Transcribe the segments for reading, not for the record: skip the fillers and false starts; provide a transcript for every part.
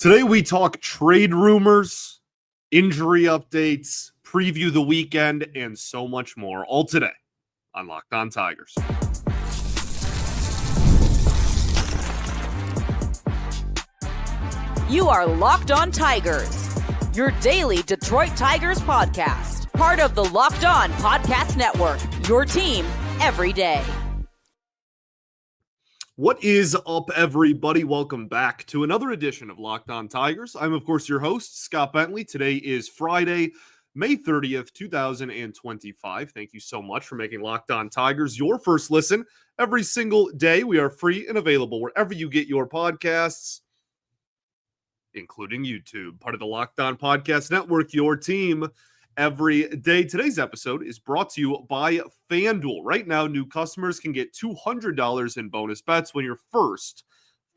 Today we talk trade rumors, injury updates, preview the weekend, and so much more. All today on Locked On Tigers. You are Locked On Tigers, your daily Detroit Tigers podcast. Part of the Locked On Podcast Network, your team every day. What is up, everybody? Welcome back to another edition of Locked On Tigers. I'm, of course, your host, Scott Bentley. Today is Friday, May 30th, 2025. Thank you so much for making Locked On Tigers your first listen every single day. We are free and available wherever you get your podcasts, including YouTube, part of the Locked On Podcast Network, your team every day. Today's episode is brought to you by FanDuel. Right now, new customers can get $200 in bonus bets when your first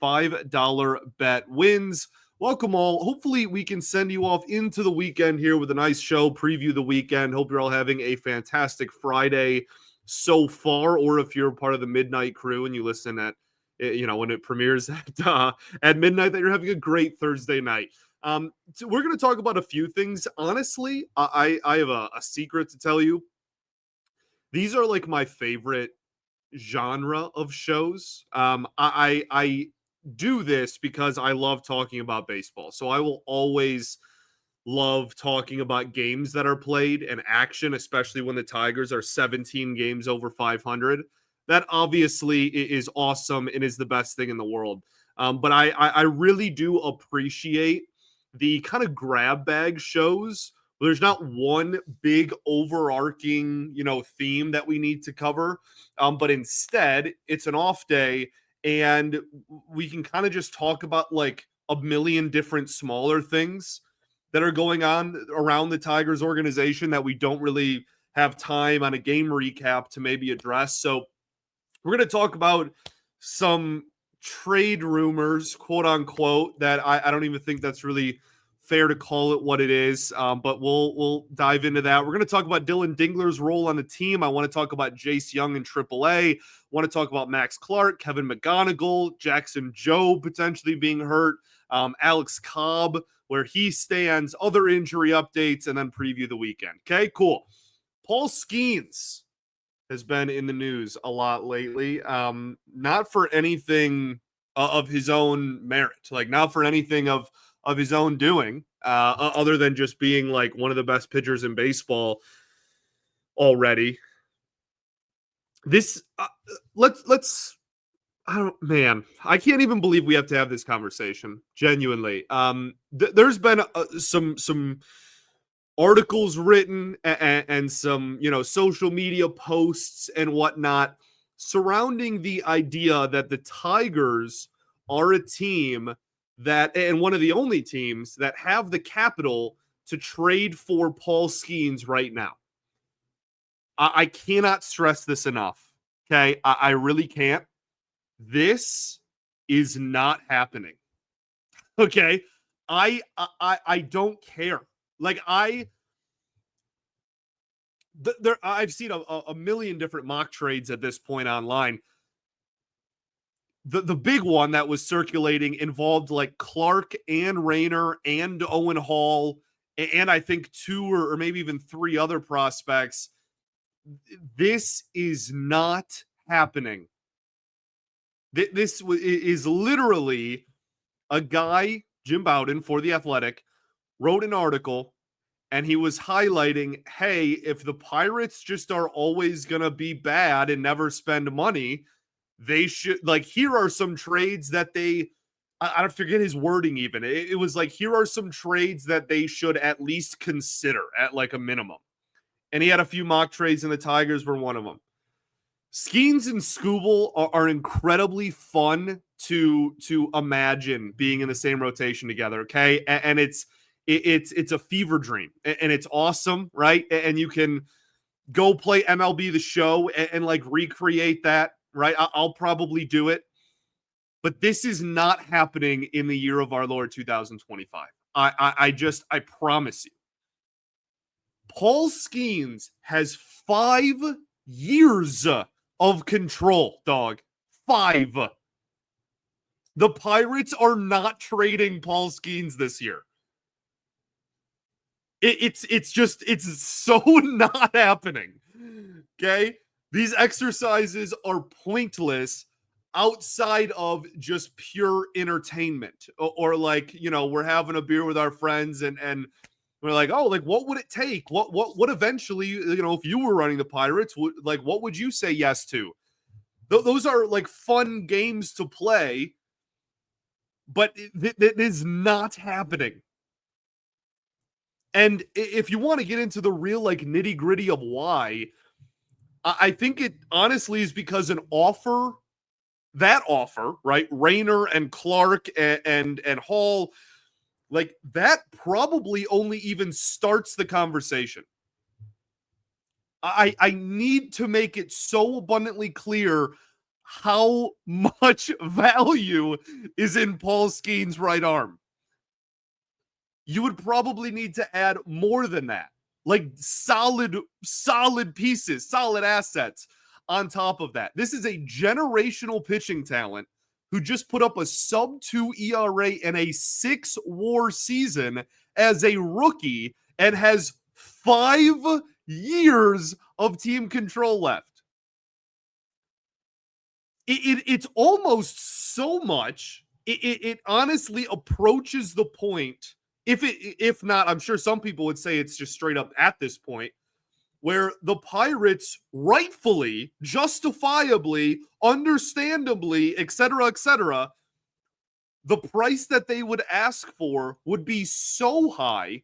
$5 bet wins. Welcome all. Hopefully we can send you off into the weekend here with a nice show, preview the weekend. Hope you're all having a fantastic Friday so far, or if you're part of the midnight crew and you listen at when it premieres at midnight, that you're having a great Thursday night. So we're going to talk about a few things. Honestly, I have a secret to tell you. These are like my favorite genre of shows. I do this because I love talking about baseball. So I will always love talking about games that are played and action, especially when the Tigers are 17 games over 500. That obviously is awesome and is the best thing in the world. But I really do appreciate the kind of grab bag shows where there's not one big overarching, theme that we need to cover. But instead, it's an off day and we can kind of just talk about like a million different smaller things that are going on around the Tigers organization that we don't really have time on a game recap to maybe address. So we're going to talk about some trade rumors, quote unquote, that I don't even think that's really fair to call it what it is, but we'll dive into that. We're going to talk about Dingler's role on the team. I want to talk about Jace Young in AAA. I want to talk about Max Clark, Kevin McGonigle, Jackson Joe potentially being hurt, Alex Cobb, where he stands, other injury updates, and then preview the weekend. Okay, cool. Paul Skenes has been in the news a lot lately, not for anything of his own merit, like not for anything of his own doing, other than just being like one of the best pitchers in baseball already. This, let's. I can't even believe we have to have this conversation. Genuinely, there's been some articles written and some social media posts and whatnot surrounding the idea that the Tigers are a team that, and one of the only teams that have the capital to trade for Paul Skenes right now. I cannot stress this enough. Okay, I really can't. This is not happening. Okay, I don't care. Like I've seen a million different mock trades at this point online. The big one that was circulating involved like Clark and Rayner and Owen Hall and I think two or maybe even three other prospects. This is not happening. This is literally a guy, Jim Bowden for The Athletic, wrote an article and he was highlighting, hey, if the Pirates just are always going to be bad and never spend money, they should, like, here are some trades that I don't forget his wording even. It was like, here are some trades that they should at least consider at like a minimum. And he had a few mock trades and the Tigers were one of them. Skenes and Skubal are incredibly fun to imagine being in the same rotation together, okay? And it's a fever dream, and it's awesome, right? And you can go play MLB The Show and like recreate that, right? I'll probably do it, but this is not happening in the year of our Lord 2025. I promise you. Paul Skenes has 5 years of control, dog. 5. The Pirates are not trading Paul Skenes this year. It's so not happening. Okay? These exercises are pointless outside of just pure entertainment. Or like, we're having a beer with our friends and we're like, oh, like what would it take? What eventually, if you were running the Pirates, what would you say yes to? Those are like fun games to play, but it is not happening. And if you want to get into the real like nitty gritty of why, I think it honestly is because that offer, right? Rayner and Clark and Hall, like that probably only even starts the conversation. I need to make it so abundantly clear how much value is in Paul Skenes' right arm. You would probably need to add more than that. Like solid pieces, solid assets on top of that. This is a generational pitching talent who just put up a sub-2 ERA in a 6-WAR season as a rookie and has 5 years of team control left. It's almost so much. It honestly approaches the point. If not, I'm sure some people would say it's just straight up at this point where the Pirates rightfully, justifiably, understandably, etc., the price that they would ask for would be so high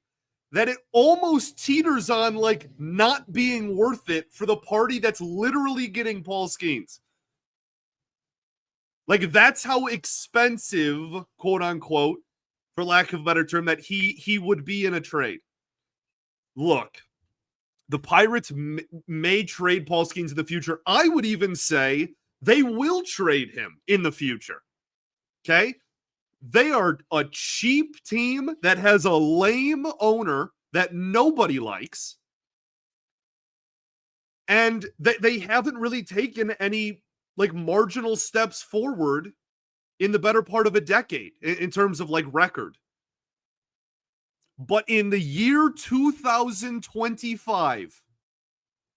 that it almost teeters on like not being worth it for the party that's literally getting Paul Skenes. Like that's how expensive, quote unquote, for lack of a better term, that he would be in a trade. Look, the Pirates may trade Paul Skenes in the future. I would even say they will trade him in the future. Okay? They are a cheap team that has a lame owner that nobody likes. And they haven't really taken any like marginal steps forward in the better part of a decade in terms of like record. But in the year 2025,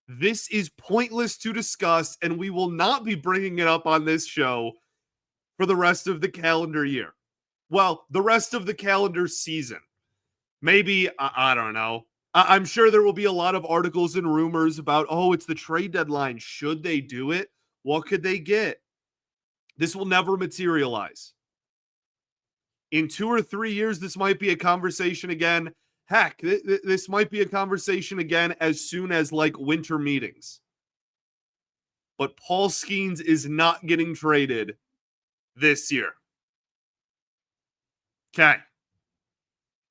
this is pointless to discuss, and we will not be bringing it up on this show for the rest of the calendar year. Well, the rest of the calendar season. Maybe, I don't know. I'm sure there will be a lot of articles and rumors about, oh, it's the trade deadline. Should they do it? What could they get? This will never materialize. In 2 or 3 years, this might be a conversation again. Heck, this might be a conversation again as soon as like winter meetings. But Paul Skenes is not getting traded this year. Okay.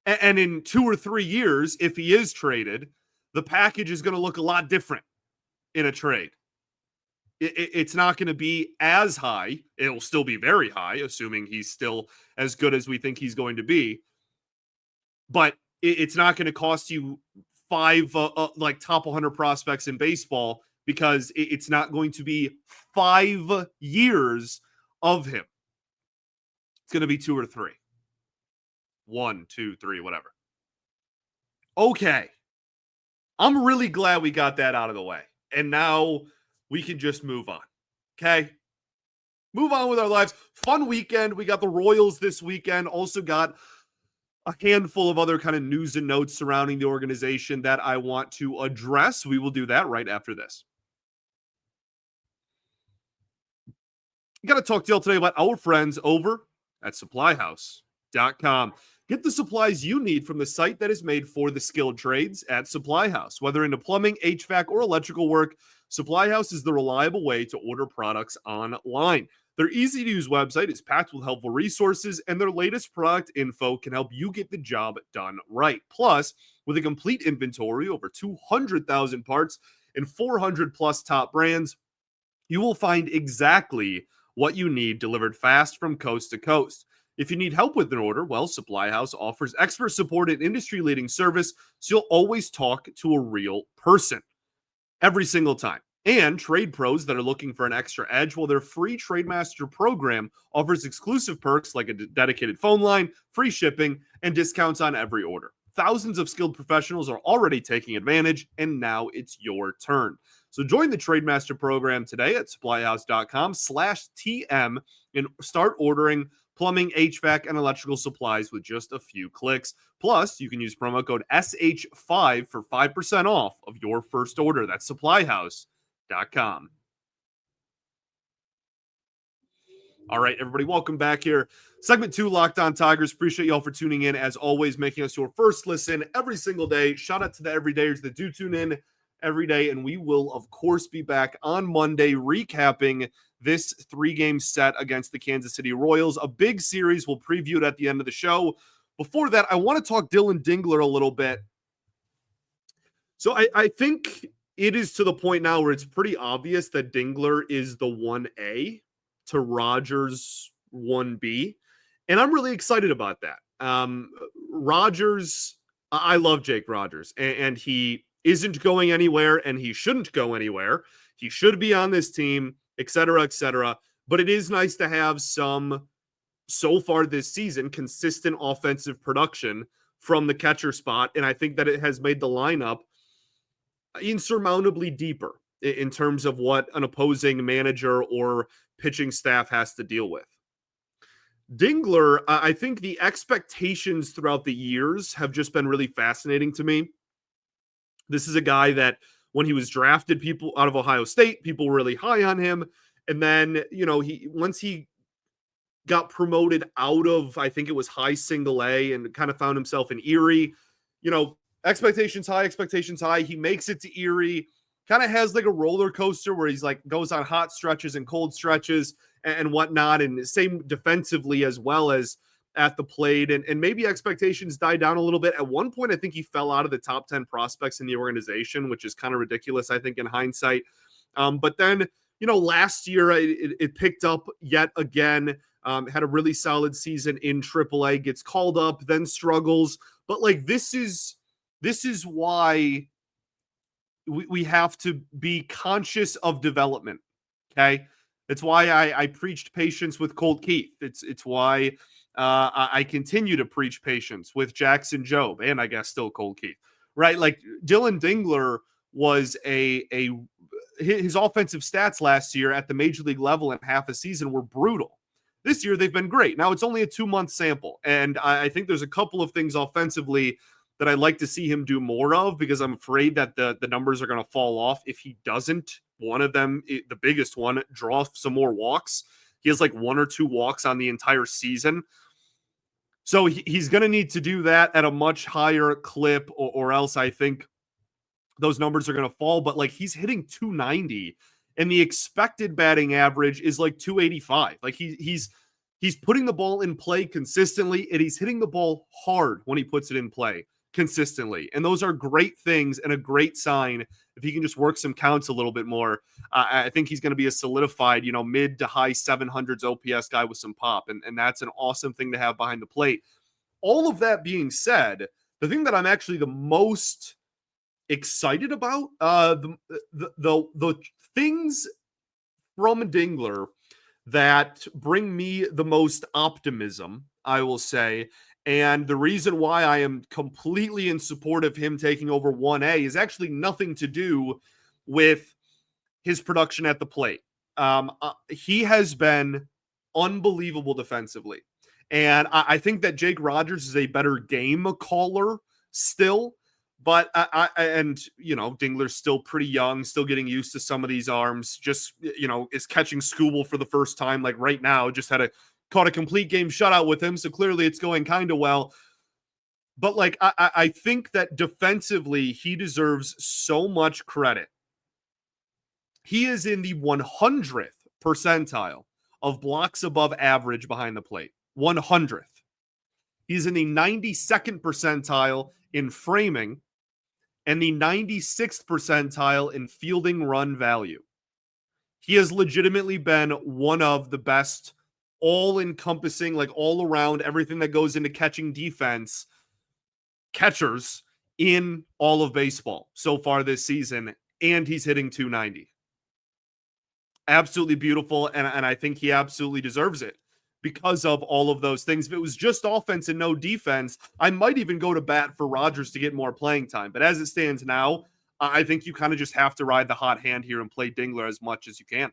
And in 2 or 3 years, if he is traded, the package is going to look a lot different in a trade. It's not going to be as high. It will still be very high, assuming he's still as good as we think he's going to be. But it's not going to cost you 5 like top 100 prospects in baseball because it's not going to be 5 years of him. It's going to be 2 or 3. 1, 2, 3, whatever. Okay. I'm really glad we got that out of the way. And now we can just move on. Okay? Move on with our lives. Fun weekend. We got the Royals this weekend. Also got a handful of other kind of news and notes surrounding the organization that I want to address. We will do that right after this. Got to talk to y'all today about our friends over at supplyhouse.com. Get the supplies you need from the site that is made for the skilled trades at Supply House. Whether into plumbing, HVAC, or electrical work, Supply House is the reliable way to order products online. Their easy-to-use website is packed with helpful resources, and their latest product info can help you get the job done right. Plus, with a complete inventory, over 200,000 parts, and 400-plus top brands, you will find exactly what you need delivered fast from coast to coast. If you need help with an order, well, Supply House offers expert support and industry-leading service, so you'll always talk to a real person every single time. And trade pros that are looking for an extra edge, well, their free TradeMaster program offers exclusive perks like a dedicated phone line, free shipping, and discounts on every order. Thousands of skilled professionals are already taking advantage, and now it's your turn. So join the TradeMaster program today at supplyhouse.com/TM and start ordering plumbing, HVAC, and electrical supplies with just a few clicks. Plus, you can use promo code SH5 for 5% off of your first order. That's supplyhouse.com. All right, everybody, welcome back here. Segment 2, Locked On Tigers. Appreciate y'all for tuning in. As always, making us your first listen every single day. Shout out to the everydayers that do tune in every day. And we will, of course, be back on Monday recapping this 3-game set against the Kansas City Royals. A big series. We'll preview it at the end of the show. Before that, I want to talk Dillon Dingler a little bit. So I think it is to the point now where it's pretty obvious that Dingler is the 1A to Rogers 1B. And I'm really excited about that. Rogers, I love Jake Rogers, and he isn't going anywhere, and he shouldn't go anywhere. He should be on this team, et cetera, et cetera. But it is nice to have some, so far this season, consistent offensive production from the catcher spot. And I think that it has made the lineup insurmountably deeper in terms of what an opposing manager or pitching staff has to deal with. Dingler, I think the expectations throughout the years have just been really fascinating to me. This is a guy that when he was drafted, people out of Ohio State, people were really high on him. And then, once he got promoted out of, I think it was high single A, and kind of found himself in Erie, expectations high. He makes it to Erie, kind of has like a roller coaster where he's like goes on hot stretches and cold stretches and whatnot, and same defensively as well as at the plate. And maybe expectations died down a little bit. At one point, I think he fell out of the top 10 prospects in the organization, which is kind of ridiculous, I think, in hindsight. But then, last year it picked up yet again. Had a really solid season in AAA, gets called up, then struggles. But like this is why we have to be conscious of development. Okay. It's why I preached patience with Colt Keith. It's why I continue to preach patience with Jackson Jobe, and I guess still Colt Keith, right? Like Dillon Dingler was his offensive stats last year at the major league level in half a season were brutal. This year they've been great. Now it's only a 2-month sample, and I think there's a couple of things offensively that I'd like to see him do more of, because I'm afraid that the numbers are going to fall off if he doesn't. One of them, the biggest one, draw some more walks. He has like 1 or 2 walks on the entire season. So he's going to need to do that at a much higher clip, or else I think those numbers are going to fall. But like he's hitting 290, and the expected batting average is like 285. Like he's putting the ball in play consistently, and he's hitting the ball hard when he puts it in play consistently. And those are great things and a great sign. If he can just work some counts a little bit more, I think he's going to be a solidified, mid to high 700s OPS guy with some pop. And that's an awesome thing to have behind the plate. All of that being said, the thing that I'm actually the most excited about, the things from Dingler that bring me the most optimism, I will say, and the reason why I am completely in support of him taking over 1A is actually nothing to do with his production at the plate. He has been unbelievable defensively. And I think that Jake Rogers is a better game caller still. But Dingler's still pretty young, still getting used to some of these arms, just, is catching Skubal for the first time, like right now, just caught a complete game shutout with him. So clearly it's going kind of well. But like, I think that defensively, he deserves so much credit. He is in the 100th percentile of blocks above average behind the plate. 100th. He's in the 92nd percentile in framing, and the 96th percentile in fielding run value. He has legitimately been one of the best all-encompassing, like all-around, everything that goes into catching defense, catchers in all of baseball so far this season, and he's hitting 290. Absolutely beautiful, and I think he absolutely deserves it because of all of those things. If it was just offense and no defense, I might even go to bat for Rodgers to get more playing time. But as it stands now, I think you kind of just have to ride the hot hand here and play Dingler as much as you can.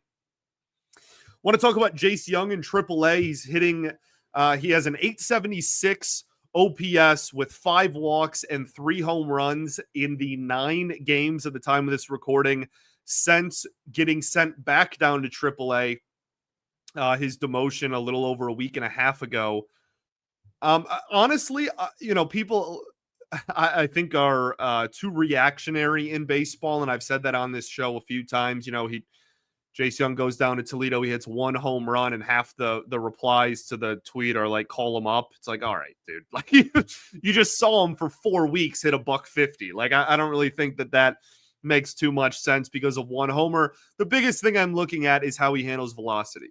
Want to talk about Jace Young in AAA? He's hitting. He has an 876 OPS with 5 walks and 3 home runs in the 9 games at the time of this recording since getting sent back down to AAA. His demotion a little over a week and a half ago. Honestly, people I think are too reactionary in baseball, and I've said that on this show a few times. Jace Young goes down to Toledo. He hits 1 home run, and half the replies to the tweet are like, "Call him up." It's like, all right, dude. Like you just saw him for 4 weeks hit a $150. Like I don't really think that makes too much sense because of 1 homer. The biggest thing I'm looking at is how he handles velocity.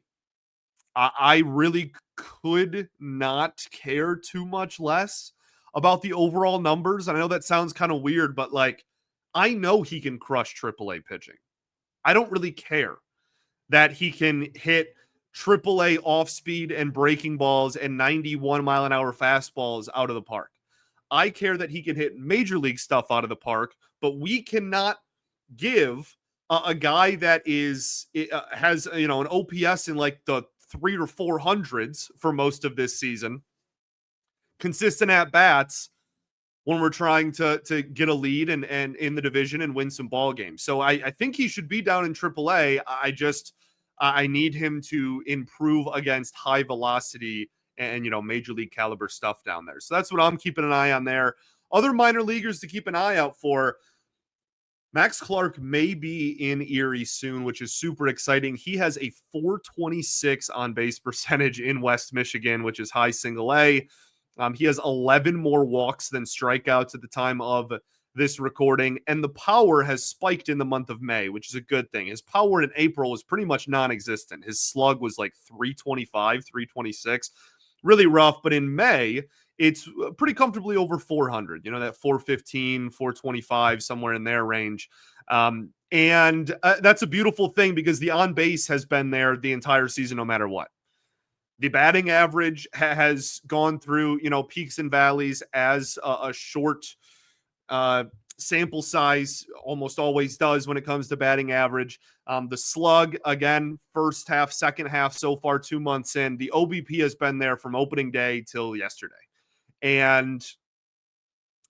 I really could not care too much less about the overall numbers. And I know that sounds kind of weird, but like I know he can crush AAA pitching. I don't really care that he can hit AAA off speed and breaking balls and 91 mile an hour fastballs out of the park. I care that he can hit major league stuff out of the park, but we cannot give a guy that has an OPS in like the 300 or 400s for most of this season, consistent at bats when we're trying to get a lead and in the division and win some ball games. So I think he should be down in AAA. I need him to improve against high velocity and major league caliber stuff down there. So that's what I'm keeping an eye on there. Other minor leaguers to keep an eye out for. Max Clark may be in Erie soon, which is super exciting. He has a 426 on base percentage in West Michigan, which is high single A. He has 11 more walks than strikeouts at the time of this recording, and the power has spiked in the month of May, which is a good thing. His power in April was pretty much non-existent. His slug was like 325, 326, really rough, but in May, it's pretty comfortably over 400, that 415, 425, somewhere in their range. And that's a beautiful thing because the on base has been there the entire season, no matter what. The batting average has gone through, peaks and valleys as a short sample size almost always does when it comes to batting average. The slug, again, first half, second half so far, 2 months in. The OBP has been there from opening day till yesterday. And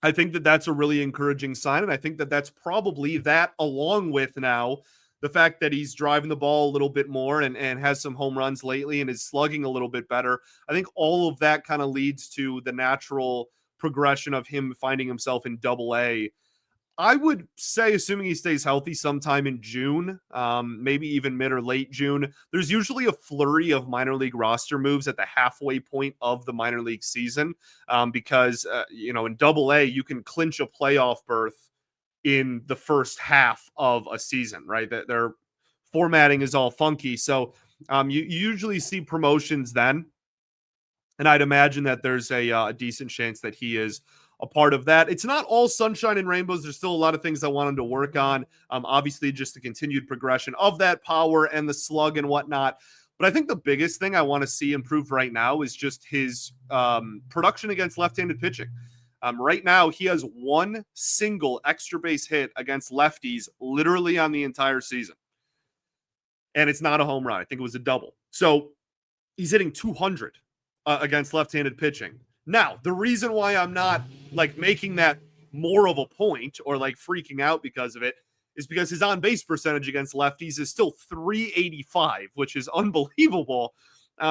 I think that that's a really encouraging sign. And I think that that's probably that, along with now the fact that he's driving the ball a little bit more and has some home runs lately and is slugging a little bit better. I think all of that kind of leads to the natural progression of him finding himself in Double-A. I would say, assuming he stays healthy, sometime in June, maybe even mid or late June. There's usually a flurry of minor league roster moves at the halfway point of the minor league season because, in Double-A, you can clinch a playoff berth in the first half of a season, right? That their formatting is all funky. So you usually see promotions then. And I'd imagine that there's a decent chance that he is a part of that. It's not all sunshine and rainbows. There's still a lot of things I want him to work on. Obviously, just the continued progression of that power and the slug and whatnot. But I think the biggest thing I want to see improved right now is just his production against left-handed pitching. Right now, he has 1 single extra base hit against lefties literally on the entire season. And it's not a home run. I think it was a double. So he's hitting 200 against left-handed pitching. Now, the reason why I'm not like making that more of a point or like freaking out because of it is because his on-base percentage against lefties is still 385, which is unbelievable.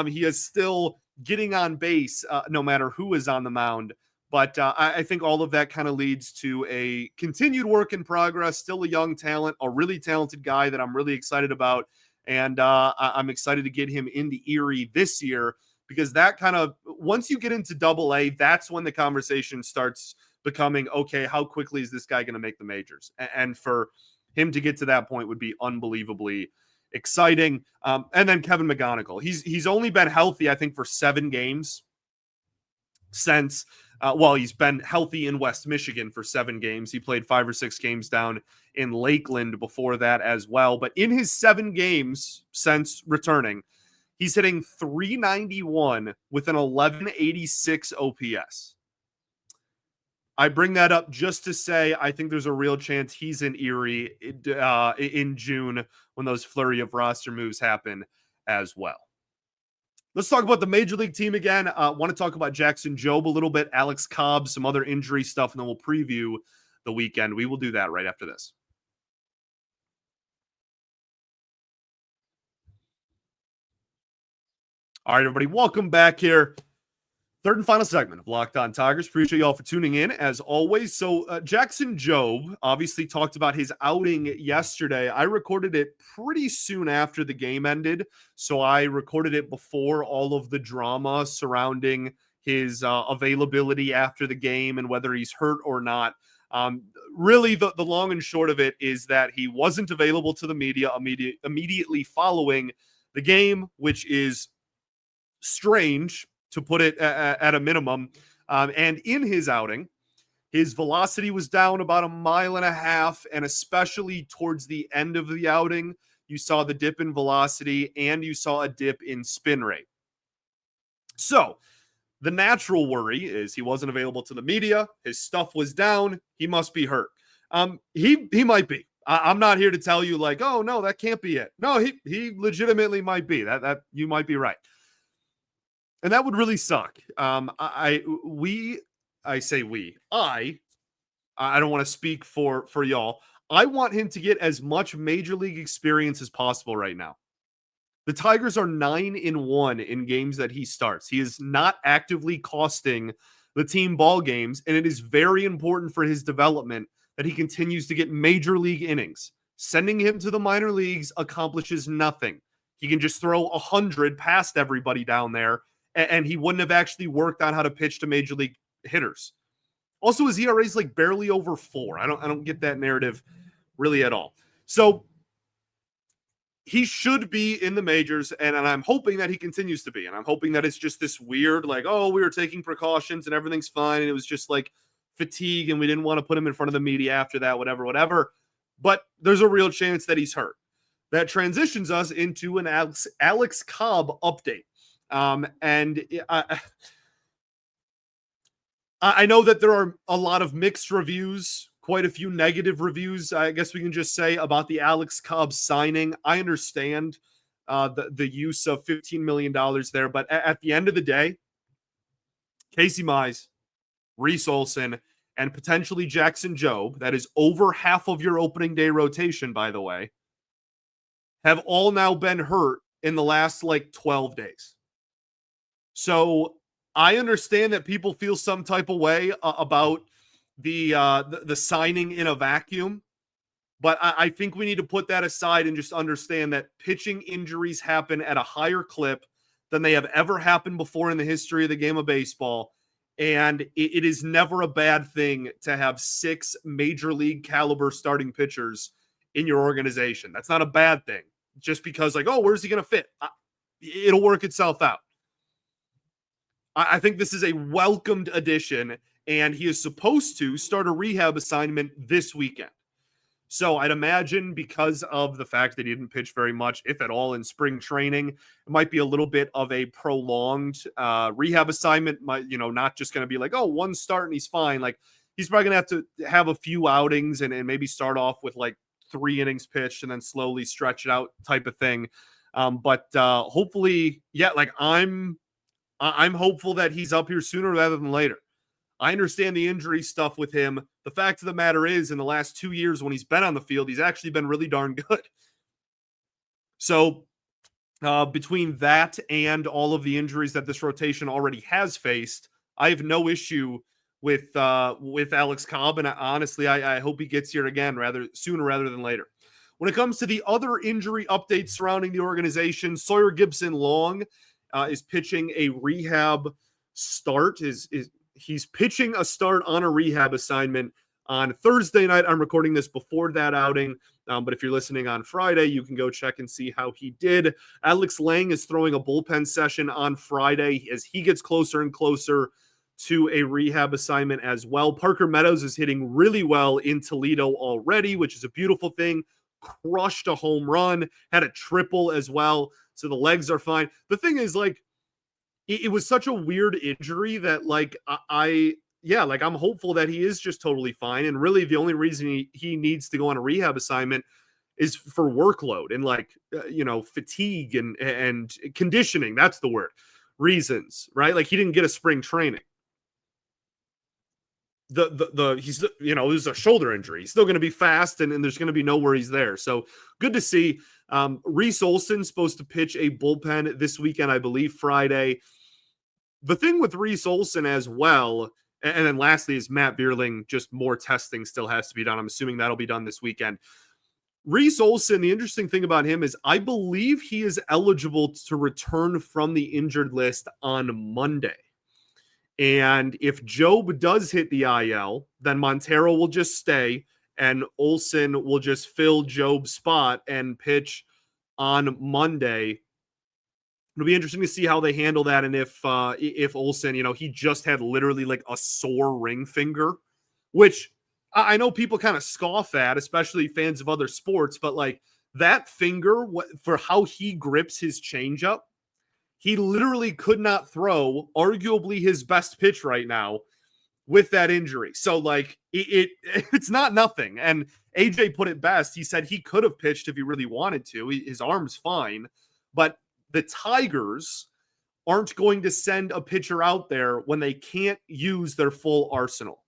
He is still getting on base no matter who is on the mound. But I think all of that kind of leads to a continued work in progress, still a young talent, a really talented guy that I'm really excited about. And I'm excited to get him into Erie this year because that kind of, once you get into Double-A, that's when the conversation starts becoming, okay, how quickly is this guy going to make the majors? And for him to get to that point would be unbelievably exciting. And then Kevin McGonigle, he's only been healthy, I think, for 7 games since, he's been healthy in West Michigan for 7 games. He played 5 or 6 games down in Lakeland before that as well. But in his 7 games since returning, he's hitting .391 with an 1186 OPS. I bring that up just to say I think there's a real chance he's in Erie in June when those flurry of roster moves happen as well. Let's talk about the Major League team again. Want to talk about Jackson Jobe a little bit, Alex Cobb, some other injury stuff, and then we'll preview the weekend. We will do that right after this. All right, everybody, welcome back here. Third and final segment of Locked On Tigers. Appreciate y'all for tuning in, as always. So Jackson Jobe obviously talked about his outing yesterday. I recorded it pretty soon after the game ended, so I recorded it before all of the drama surrounding his availability after the game and whether he's hurt or not. Really, the long and short of it is that he wasn't available to the media immediately following the game, which is strange, to put it at a minimum. And in his outing, his velocity was down about 1.5 miles, and especially towards the end of the outing, you saw the dip in velocity and you saw a dip in spin rate. So the natural worry is he wasn't available to the media. His stuff was down. He must be hurt. He might be. I'm not here to tell you like, oh no, that can't be it. No, he legitimately might be. That you might be right. And that would really suck. I don't want to speak for y'all. I want him to get as much major league experience as possible right now. The Tigers are 9-1 in games that he starts. He is not actively costing the team ball games, and it is very important for his development that he continues to get major league innings. Sending him to the minor leagues accomplishes nothing. He can just throw 100 past everybody down there, and he wouldn't have actually worked on how to pitch to major league hitters. Also, his ERA is like barely over 4. I don't get that narrative really at all. So he should be in the majors, and I'm hoping that he continues to be. And I'm hoping that it's just this weird, like, oh, we were taking precautions and everything's fine, and it was just like fatigue, and we didn't want to put him in front of the media after that, whatever. But there's a real chance that he's hurt. That transitions us into an Alex Cobb update. And I know that there are a lot of mixed reviews, quite a few negative reviews, I guess we can just say, about the Alex Cobb signing. I understand the use of $15 million there, but at the end of the day, Casey Mize, Reese Olson, and potentially Jackson Jobe, that is over half of your opening day rotation, by the way, have all now been hurt in the last like 12 days. So I understand that people feel some type of way about the signing in a vacuum, but I think we need to put that aside and just understand that pitching injuries happen at a higher clip than they have ever happened before in the history of the game of baseball. And it is never a bad thing to have 6 major league caliber starting pitchers in your organization. That's not a bad thing. Just because like, oh, where's he going to fit? It'll work itself out. I think this is a welcomed addition, and he is supposed to start a rehab assignment this weekend. So I'd imagine because of the fact that he didn't pitch very much, if at all, in spring training, it might be a little bit of a prolonged rehab assignment. Not just going to be like, oh, one start and he's fine. Like he's probably going to have to have a few outings and maybe start off with like 3 innings pitched and then slowly stretch it out type of thing. But hopefully, yeah, like I'm hopeful that he's up here sooner rather than later. I understand the injury stuff with him. The fact of the matter is, in the last 2 years when he's been on the field, he's actually been really darn good. So between that and all of the injuries that this rotation already has faced, I have no issue with Alex Cobb. And honestly, I hope he gets here again sooner rather than later. When it comes to the other injury updates surrounding the organization, Sawyer Gibson-Long is pitching a rehab start. He's pitching a start on a rehab assignment on Thursday night. I'm recording this before that outing, but if you're listening on Friday, you can go check and see how he did. Alex Lang is throwing a bullpen session on Friday as he gets closer and closer to a rehab assignment as well. Parker Meadows is hitting really well in Toledo already, which is a beautiful thing. Crushed a home run, had a triple as well. So the legs are fine. The thing is, like, it was such a weird injury that, like, I'm hopeful that he is just totally fine. And really, the only reason he needs to go on a rehab assignment is for workload and, like, fatigue and conditioning. That's the word. Reasons, right? Like, he didn't get a spring training. He's, it was a shoulder injury. He's still going to be fast, and there's going to be no worries there. So good to see. Reese Olson's supposed to pitch a bullpen this weekend, I believe Friday. The thing with Reese Olson as well, and then lastly is Matt Bierling, just more testing still has to be done. I'm assuming that'll be done this weekend. Reese Olson, the interesting thing about him is I believe he is eligible to return from the injured list on Monday. And if Job does hit the IL, then Montero will just stay and Olson will just fill Job's spot and pitch on Monday. It'll be interesting to see how they handle that. And if Olson, he just had literally like a sore ring finger, which I know people kind of scoff at, especially fans of other sports, but like that finger for how he grips his changeup, he literally could not throw arguably his best pitch right now with that injury. So like it's not nothing. And AJ put it best. He said he could have pitched if he really wanted to. His arm's fine, but the Tigers aren't going to send a pitcher out there when they can't use their full arsenal.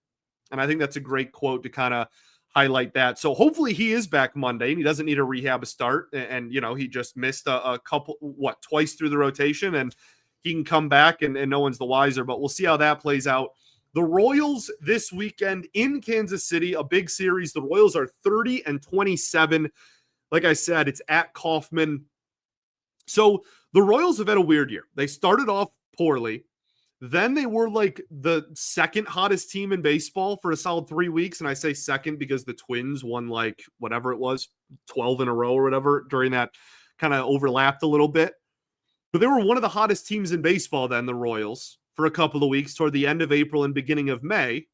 And I think that's a great quote to kind of highlight that. So hopefully he is back Monday and he doesn't need a rehab start. And he just missed a couple, twice through the rotation, and he can come back and no one's the wiser, but we'll see how that plays out. The Royals this weekend in Kansas City, a big series. The Royals are 30-27. Like I said, it's at Kauffman. So the Royals have had a weird year. They started off poorly. Then they were like the second hottest team in baseball for a solid 3 weeks. And I say second because the Twins won like whatever it was, 12 in a row or whatever during that, kind of overlapped a little bit. But they were one of the hottest teams in baseball then, the Royals, for a couple of weeks toward the end of April and beginning of May.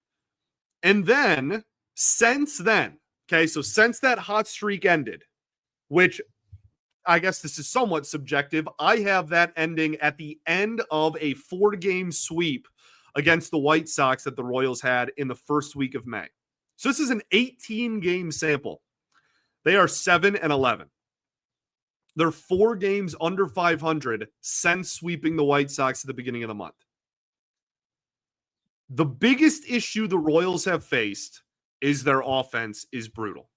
And then since then, since that hot streak ended, which I guess this is somewhat subjective, I have that ending at the end of a 4-game sweep against the White Sox that the Royals had in the first week of May. So this is an 18-game sample. They are 7-11. They're 4 games under 500 since sweeping the White Sox at the beginning of the month. The biggest issue the Royals have faced is their offense is brutal.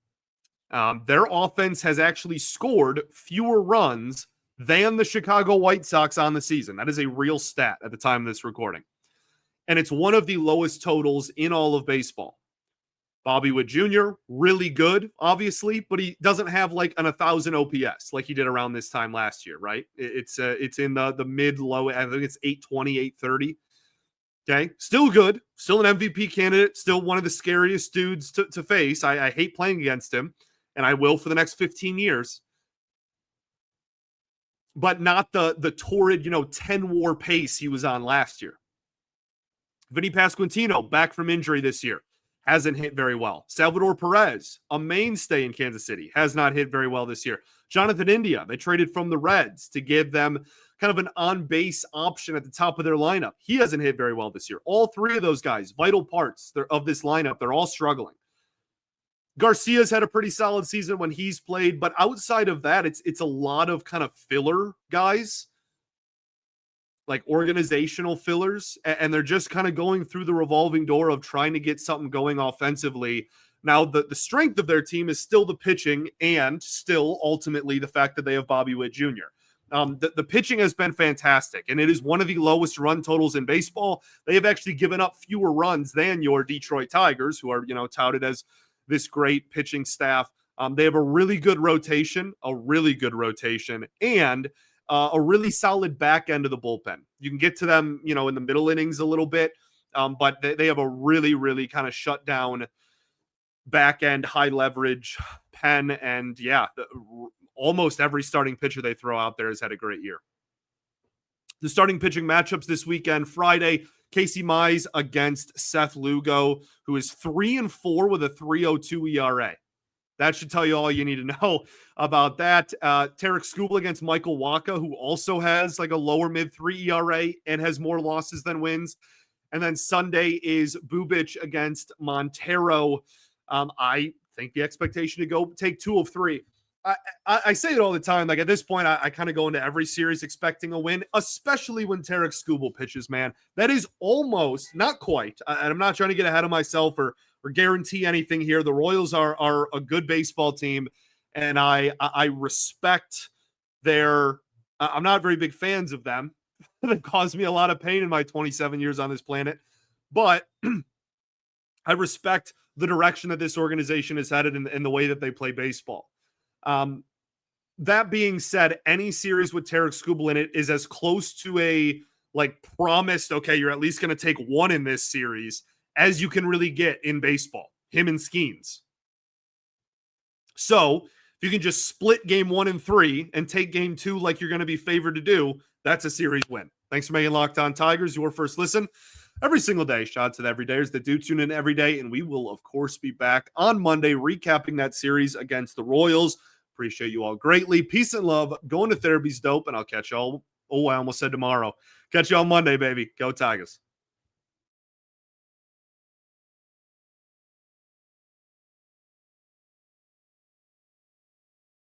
Their offense has actually scored fewer runs than the Chicago White Sox on the season. That is a real stat at the time of this recording. And it's one of the lowest totals in all of baseball. Bobby Witt Jr., really good, obviously, but he doesn't have like an 1,000 OPS like he did around this time last year, right? It's in the mid-low, I think it's 820, 830. Okay, still good, still an MVP candidate, still one of the scariest dudes to face. I hate playing against him, and I will for the next 15 years. But not the torrid, 10-war pace he was on last year. Vinny Pasquantino, back from injury this year, hasn't hit very well. Salvador Perez, a mainstay in Kansas City, has not hit very well this year. Jonathan India, they traded from the Reds to give them kind of an on-base option at the top of their lineup. He hasn't hit very well this year. All 3 of those guys, vital parts of this lineup, they're all struggling. Garcia's had a pretty solid season when he's played, but outside of that, it's a lot of kind of filler guys, like organizational fillers, and they're just kind of going through the revolving door of trying to get something going offensively. Now, the strength of their team is still the pitching and still ultimately the fact that they have Bobby Witt Jr. The pitching has been fantastic, and it is one of the lowest run totals in baseball. They have actually given up fewer runs than your Detroit Tigers, who are, touted as this great pitching staff. They have a really good rotation, and a really solid back end of the bullpen. You can get to them, in the middle innings a little bit, but they have a really, really kind of shut down back end, high leverage pen. And almost every starting pitcher they throw out there has had a great year. The starting pitching matchups this weekend: Friday, Casey Mize against Seth Lugo, who is 3-4 with a 3.02 ERA. That should tell you all you need to know about that. Tarek Skubal against Michael Wacha, who also has like a lower mid-3 ERA and has more losses than wins. And then Sunday is Bubic against Montero. I think the expectation to go take 2 of 3. I say it all the time. Like at this point, I kind of go into every series expecting a win, especially when Tarek Skubal pitches, man. That is almost, not quite, and I'm not trying to get ahead of myself or guarantee anything here. The Royals are a good baseball team, and I respect their I'm not very big fans of them. That caused me a lot of pain in my 27 years on this planet. But I respect the direction that this organization is headed in the way that they play baseball. That being said, any series with Tarek Skubal in it is as close to a like promised, okay, you're at least going to take one in this series as you can really get in baseball, him and Skenes. So if you can just split game 1 and 3 and take game 2 like you're going to be favored to do, that's a series win. Thanks for making Locked On Tigers your first listen every single day. Shout out to the everydayers that do tune in every day. And we will, of course, be back on Monday recapping that series against the Royals. Appreciate you all greatly. Peace and love. Going to therapy's dope, and I'll catch y'all. Oh, I almost said tomorrow. Catch you on Monday, baby. Go Tigers.